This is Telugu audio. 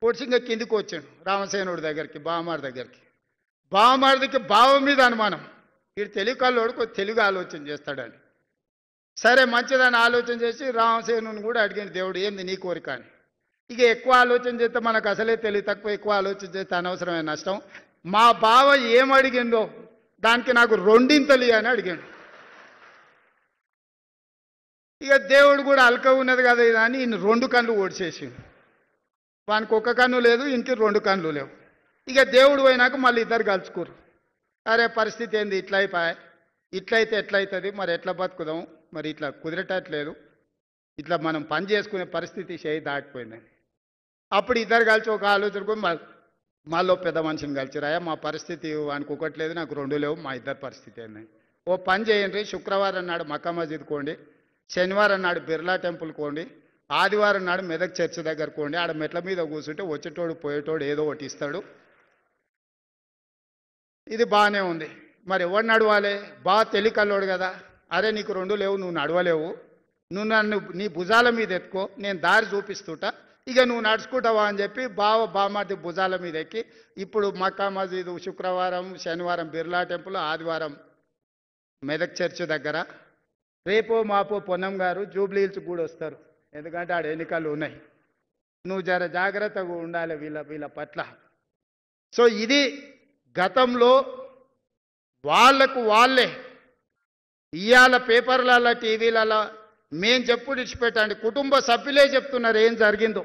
పొడిచింగా కిందికి వచ్చాడు రామసేనుడి దగ్గరికి, బావమారి దగ్గరికి. బావమారిదికి బావ మీద అనుమానం, వీడు తెలుగు కల్లోడు తెలుగు ఆలోచన చేస్తాడని. సరే మంచిదని ఆలోచన చేసి రామసేనుని కూడా అడిగింది దేవుడు, ఏంది నీ కోరిక అని. ఇక ఎక్కువ ఆలోచన చేస్తే మనకు అసలే తెలివి తక్కువ, ఎక్కువ ఆలోచన చేస్తే అనవసరమైన నష్టం. మా బావ ఏం అడిగిందో దానికి నాకు రెండింతలు అని అడిగాడు. ఇక దేవుడు కూడా అల్క ఉన్నది కదా ఇది అని ఈయన 2 కన్నులు ఓడిచేసి, వానికి 1 కన్ను లేదు, ఇంక 2 కన్నులు లేవు. ఇక దేవుడు పోయినాక మళ్ళీ ఇద్దరు కలుసుకురు. అరే పరిస్థితి ఏంది ఇట్లా అయిపోయా, ఇట్లయితే ఎట్లయితుంది, మరి ఎట్లా బతుకుదాం, మరి ఇట్లా కుదిరేటట్లేదు, ఇట్లా మనం పని చేసుకునే పరిస్థితి చేయి దాటిపోయిందని. అప్పుడు ఇద్దరు కలిసి ఒక ఆలోచనకు మాలో పెద్ద మనిషిని కలిసిరాయా, మా పరిస్థితి వానికి 1 లేదు, నాకు 2 లేవు, మా ఇద్దరు పరిస్థితి ఏందని. ఓ పని చేయండి, శుక్రవారం నాడు మక్కా మస్జిద్ కోండి, శనివారం నాడు బిర్లా టెంపుల్ కోండి, ఆదివారం నాడు మెదక్ చర్చి దగ్గర కోండి. ఆడ మెట్ల మీద కూర్చుంటే వచ్చేటోడు పోయేటోడు ఏదో ఒకటి ఇస్తాడు. ఇది బాగానే ఉంది. మరి ఎవడు నడవాలి? బాగా తెలికల్లోడు కదా. అరే నీకు 2 లేవు, నువ్వు నడవలేవు, నువ్వు నన్ను నీ భుజాల మీద ఎత్తుకో, నేను దారి చూపిస్తుంటా, ఇక నువ్వు నడుచుకుంటావా అని చెప్పి బామార్ది భుజాల మీద ఎక్కి ఇప్పుడు మక్కా మస్జిద్, శుక్రవారం శనివారం బిర్లా టెంపుల్, ఆదివారం మెదక్ చర్చి దగ్గర, రేపో మాపో పొన్నం గారు జూబ్లీ హిల్స్ కూడా వస్తారు, ఎందుకంటే ఆడ ఎన్నికలు ఉన్నాయి. నువ్వు జర జాగ్రత్తగా ఉండాలి వీళ్ళ పట్ల. సో ఇది గతంలో వాళ్లకు వాళ్ళే ఇవాళ పేపర్లలో టీవీలలో మేం చెప్పుడు ఇచ్చిపెట్టండి, కుటుంబ సభ్యులే చెప్తున్నారు ఏం జరిగిందో.